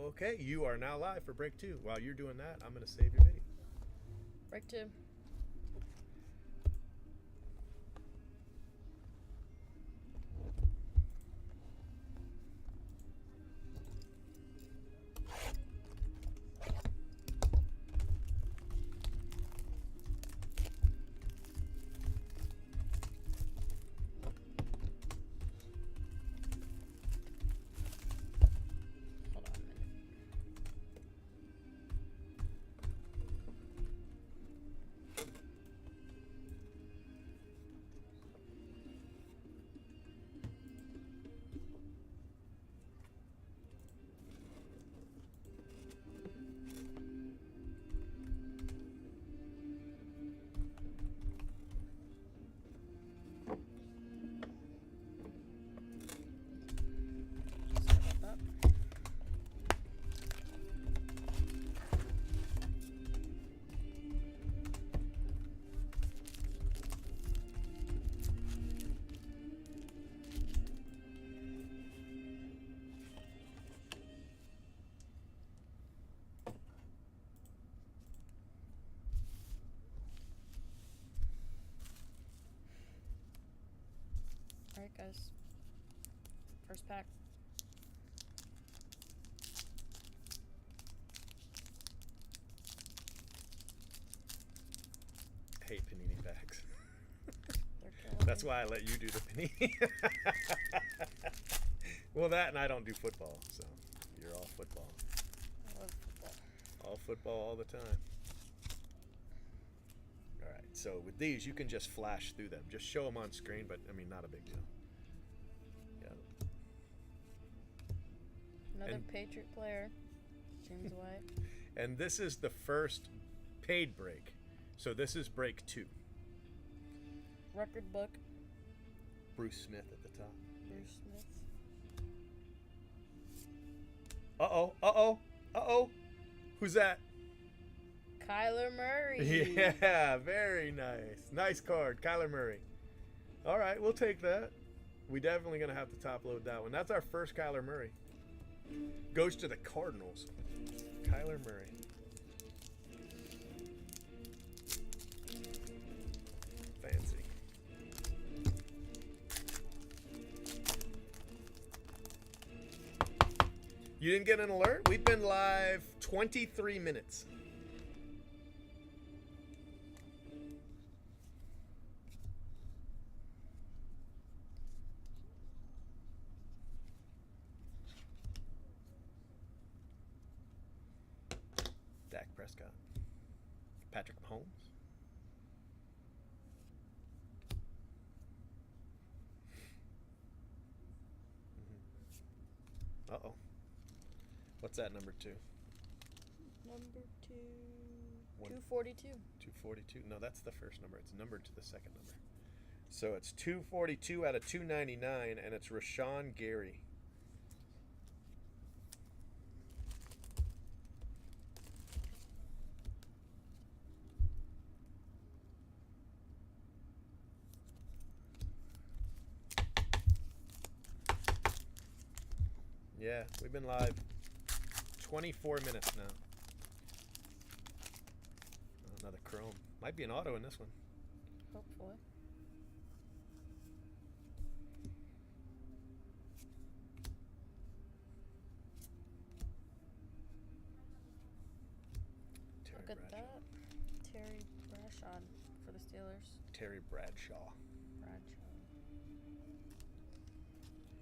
Okay, you are now live for break 2. While you're doing that, I'm going to save your video. Break 2. Hold on a minute. Sorry about that. Alright, guys. First pack. I hate Panini packs. They're killing That's me. why I let you do the Panini. Well, that and I don't do football, so you're all football. I love football. All football all the time. All right, so with these, you can just flash through them. Just show them on screen, but, I mean, not a big deal. Yeah. Another And- Patriot player. James White. And this is the first paid break. So this is break 2. Record book. Bruce Smith at the top. Bruce Smith. Uh-oh, uh-oh, uh-oh. Who's that? Kyler Murray. Yeah, very nice. Nice card, Kyler Murray. All right, we'll take that. We definitely going to have to top load that one. That's our first Kyler Murray. Goes to the Cardinals. Kyler Murray. Fancy. You didn't get an alert? We've been live 23 minutes. Dak Prescott. Patrick Mahomes. Uh-oh. What's that, number 2? Number 2. One- 242. 242. No, that's the first number. It's numbered to the second number. So it's 242 out of 299, and it's Rashawn Gary. Yeah, we've been live 24 minutes now. Oh, another chrome. Might be an auto in this one. Hopefully. Terry Look at Bradshaw. that. Terry Bradshaw for the Steelers. Terry Bradshaw. Bradshaw.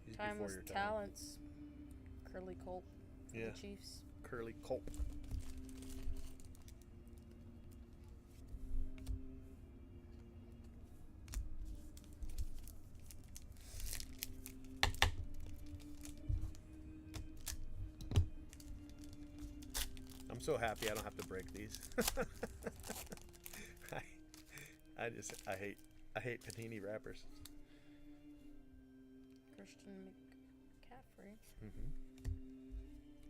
He's before Timeless your time. talents. Curly Culp for Yeah. the Chiefs. Curly Culp. I'm so happy I don't have to break these. I hate Panini wrappers. Christian McCaffrey.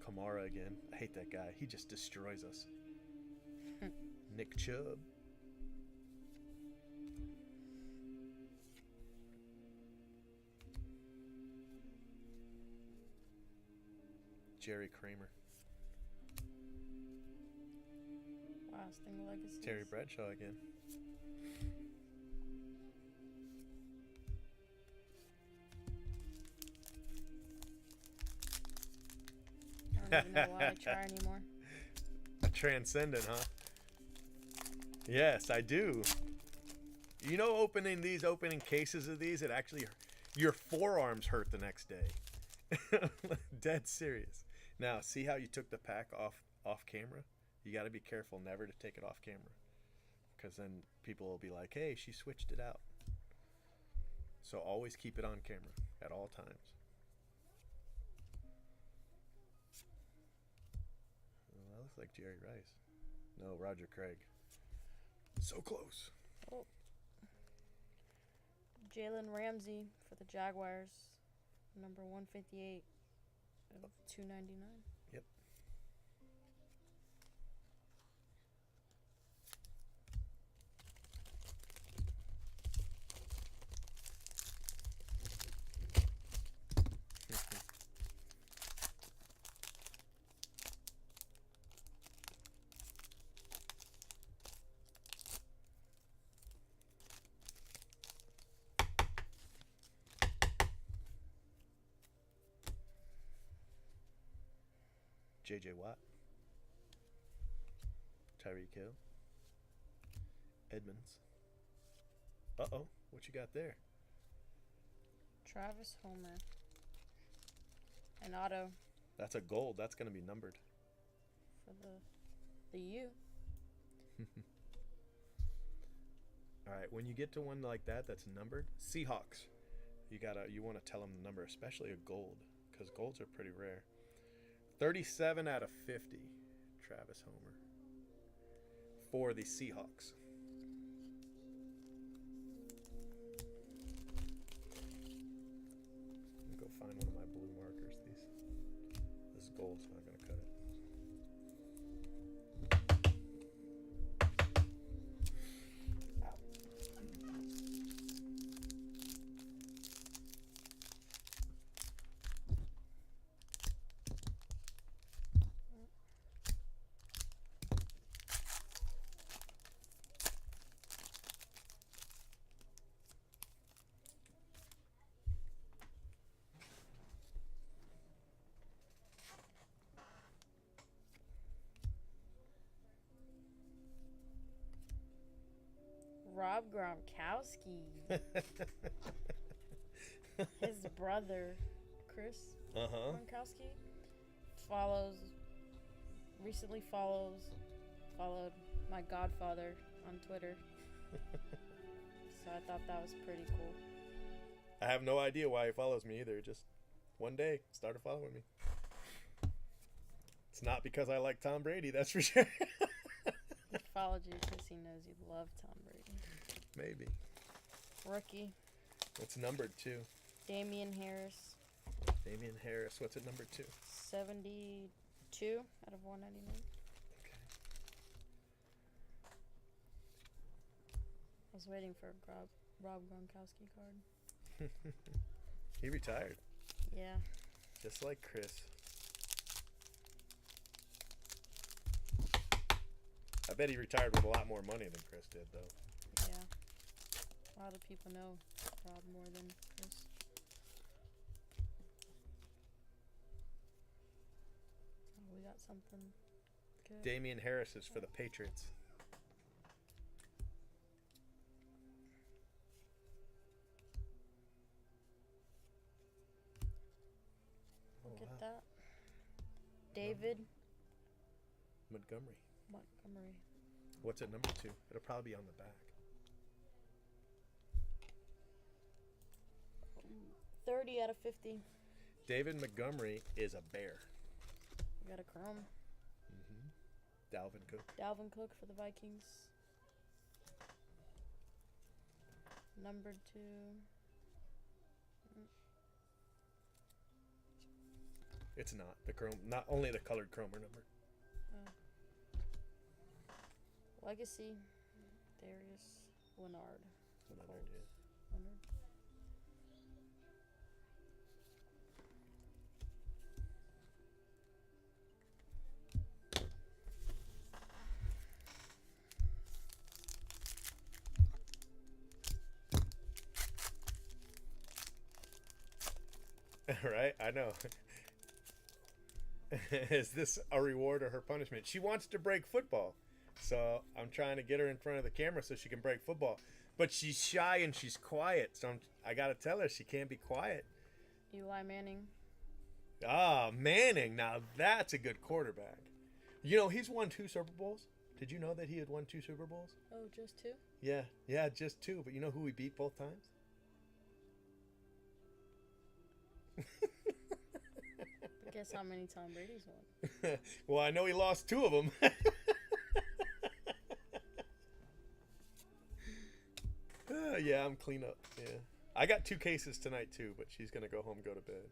Kamara again. I hate that guy. He just destroys us. Nick Chubb. Jerry Kramer. Casting Legacies. Terry Bradshaw again. I don't even know why I try anymore. A transcendent, huh? Yes, I do. You know, opening cases of these, it actually, your forearms hurt the next day. Dead serious. Now, see how you took the pack off camera? You got to be careful never to take it off camera, because then people will be like, hey, she switched it out. So always keep it on camera at all times. Well, that looks like Jerry Rice. No, Roger Craig. So close. Oh. Jalen Ramsey for the Jaguars, number 158 of 299. Yep. J.J. Watt, Tyreek Hill, Edmonds. Uh-oh, what you got there? Travis Homer. An auto That's a gold. That's going to be numbered. for the U. All right, when you get to one like that that's numbered, Seahawks, you want to tell them the number, especially a gold, because golds are pretty rare. 37 out of 50, Travis Homer for the Seahawks. Let me go find one of my blue markers. This gold's not going to cut it. Rob Gronkowski. His brother, Chris Gronkowski, recently followed my godfather on Twitter. So I thought that was pretty cool. I have no idea why he follows me either. Just one day started following me. It's not because I like Tom Brady, that's for sure. He followed you because he knows you love Tom Brady. Maybe. Rookie. What's numbered 2? Damian Harris. Damian Harris. What's at number 2? 72 out of 199. Okay. I was waiting for a Rob Gronkowski card. He retired. Yeah. Just like Chris. I bet he retired with a lot more money than Chris did, though. Yeah. A lot of people know Rob more than Chris. Oh, we got something good. Damian Harris is for the Patriots. Look at that. David Montgomery. What's at number 2? It'll probably be on the back. 30 out of 50. David Montgomery is a bear. We got a chrome. Dalvin Cook. Dalvin Cook for the Vikings. Number 2. It's not. The chrome, not only the colored chrome are numbered. Legacy. Darius Leonard. Leonard. Right? I know. Is this a reward or her punishment? She wants to break football. So I'm trying to get her in front of the camera so she can break football. But she's shy and she's quiet. So I got to tell her she can't be quiet. Eli Manning. Ah, Manning. Now that's a good quarterback. You know, he's won 2 Super Bowls. Did you know that he had won 2 Super Bowls? Oh, just 2? Yeah, just 2. But you know who he beat both times? Guess how many Tom Brady's won? Well, I know he lost 2 of them. Yeah, I'm clean up. Yeah, I got 2 cases tonight too, but she's gonna go home, go to bed.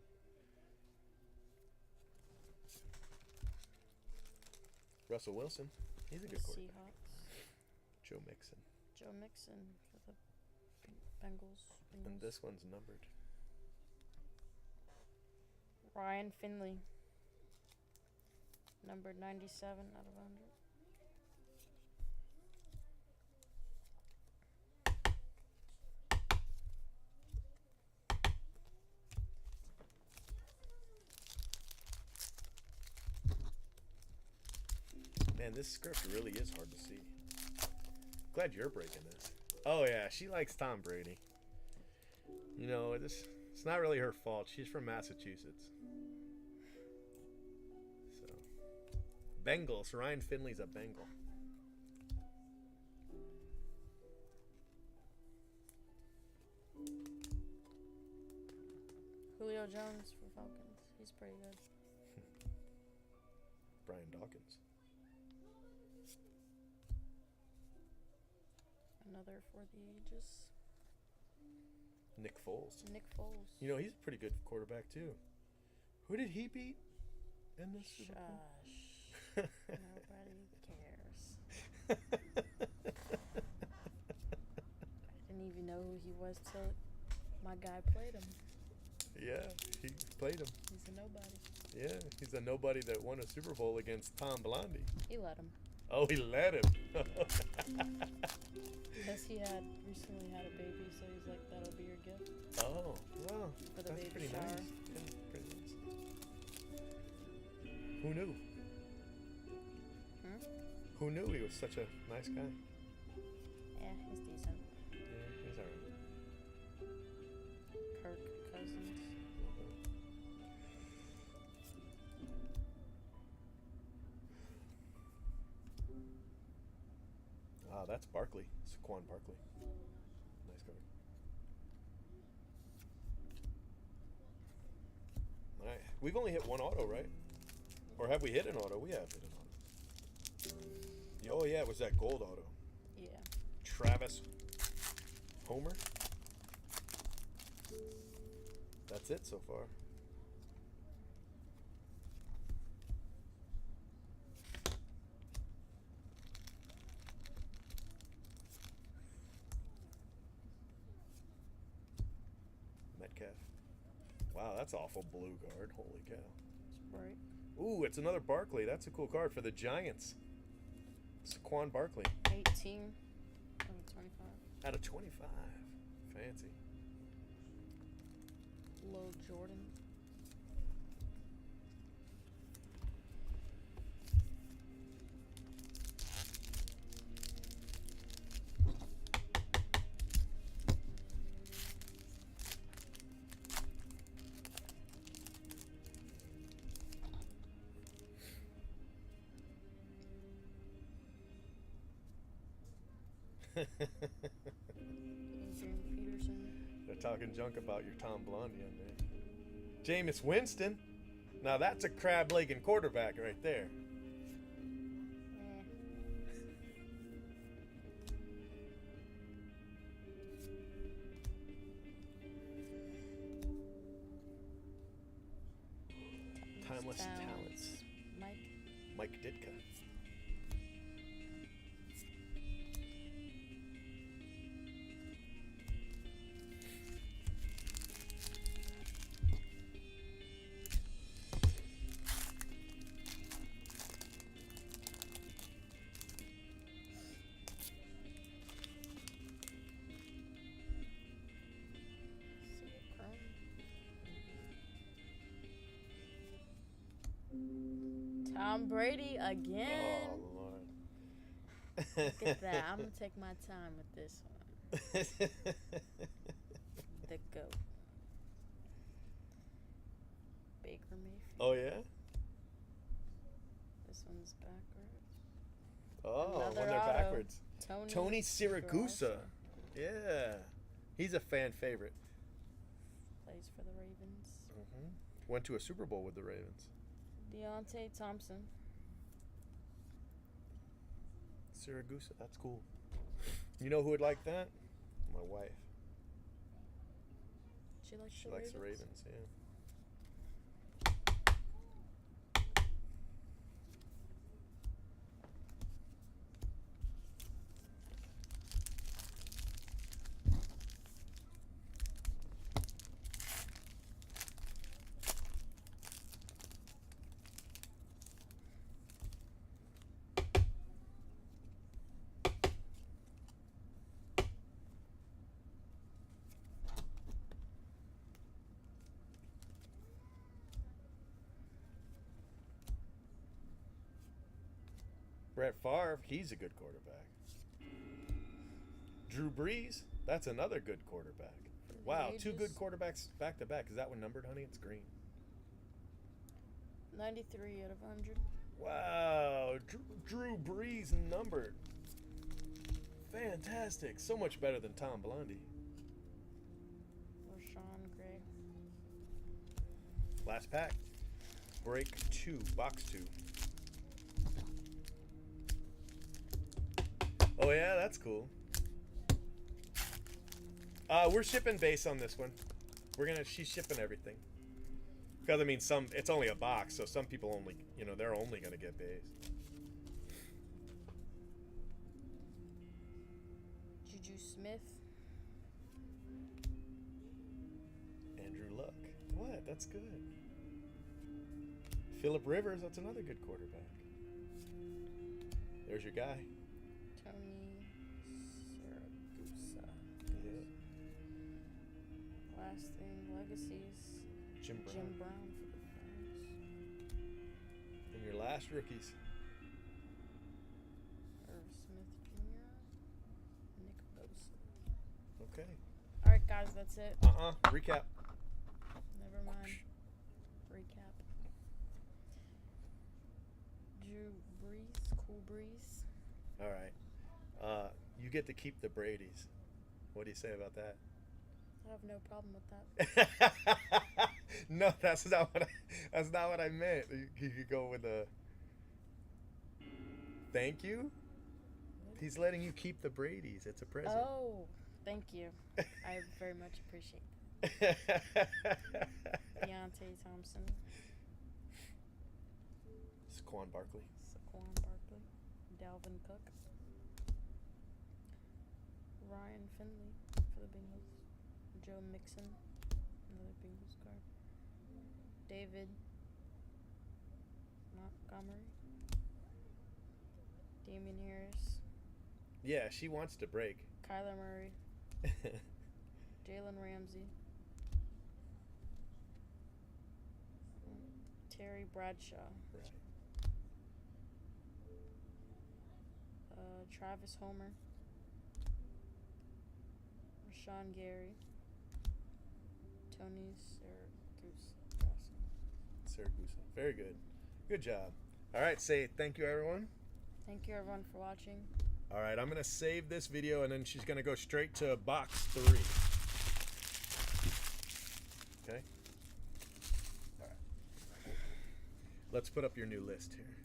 Russell Wilson, he's a good quarterback. Seahawks. Joe Mixon. Joe Mixon for the Bengals. And this one's numbered. Ryan Finley. Numbered 97 out of 100. Man, this script really is hard to see. Glad you're breaking this. Oh yeah, she likes Tom Brady. You know, it's not really her fault. She's from Massachusetts. So, Bengals. Ryan Finley's a Bengal. Julio Jones for Falcons. He's pretty good. Brian Dawkins. Another for the ages. Nick Foles. Nick Foles. You know, he's a pretty good quarterback too. Who did he beat in this Super Bowl? Shush. Nobody cares. I didn't even know who he was till my guy played him. Yeah, he played him. He's a nobody. Yeah, he's a nobody that won a Super Bowl against Tom Blondie. He let him. Oh, he let him. Because he had recently had a baby, so he's like, that'll be your gift. Oh, well, For the that's baby pretty shower. nice. Yeah, pretty nice. Who knew? Who knew he was such a nice guy? Yeah, he's decent. Yeah, he's alright. Kirk Cousins. Ah, that's Barkley. Saquon Barkley. Nice card. Alright. We've only hit 1 auto, right? Or have we hit an auto? We have hit an auto. Oh, yeah, it was that gold auto. Yeah. Travis Homer. That's it so far. Metcalf. Wow, that's awful blue card. Holy cow. It's bright. Ooh, it's another Barkley. That's a cool card for the Giants. Saquon Barkley. 18 out of 25. Out of 25. Fancy. Lil Jordan. Adrian Peterson. They're talking junk about your Tom Blondie on there. Jameis Winston. Now that's a crab-legging quarterback right there. Timeless talents. Mike Ditka. Tom Brady again. Oh, Lord. Look at that. I'm going to take my time with this one. The GOAT. Baker Mayfield. Oh, yeah? This one's backwards. Oh, Another when they're auto. backwards. Tony Siragusa. Siragusa. Yeah. He's a fan favorite. Plays for the Ravens. Went to a Super Bowl with the Ravens. Deontay Thompson. Siragusa, that's cool. You know who would like that? My wife. She likes She the likes Ravens? the Ravens, yeah. Brett Favre, he's a good quarterback. Drew Brees, that's another good quarterback. Wow, two good quarterbacks back to back. Is that one numbered, honey? It's green. 93 out of 100. Wow, Drew Brees numbered. Fantastic. So much better than Tom Blondie. Or Sean Gray. Last pack. Break 2, box 2. Oh yeah, that's cool. We're shipping base on this one. She's shipping everything. Because I mean, it's only a box, so some people only, they're only gonna get base. Juju Smith. Andrew Luck. What? That's good. Phillip Rivers, that's another good quarterback. There's your guy. Tony Siragusa. Yeah. Last thing, Legacies. Jim Brown. Jim Brown for the Browns. And your last rookies. Irv Smith Jr. Nick Bosa. Okay. Alright, guys, that's it. Recap. Never mind. Recap. Drew Brees. Cool Breeze. All right. You get to keep the Bradys. What do you say about that? I have no problem with that. No, that's not what I meant. You could go with a thank you. He's letting you keep the Bradys. It's a present. Oh, thank you. I very much appreciate that. Deontay Thompson. Saquon Barkley. Saquon Barkley. Dalvin Cook. Ryan Finley for the Bengals. Joe Mixon, another Bengals card. David Montgomery. Damian Harris. Yeah, she wants to break. Kyler Murray. Jalen Ramsey. Terry Bradshaw. Right. Travis Homer. Rashawn Gary. Tony Siragusa. Very good. Good job. All right, say thank you, everyone. Thank you, everyone, for watching. All right, I'm going to save this video, and then she's going to go straight to box 3. Okay? All right. Let's put up your new list here.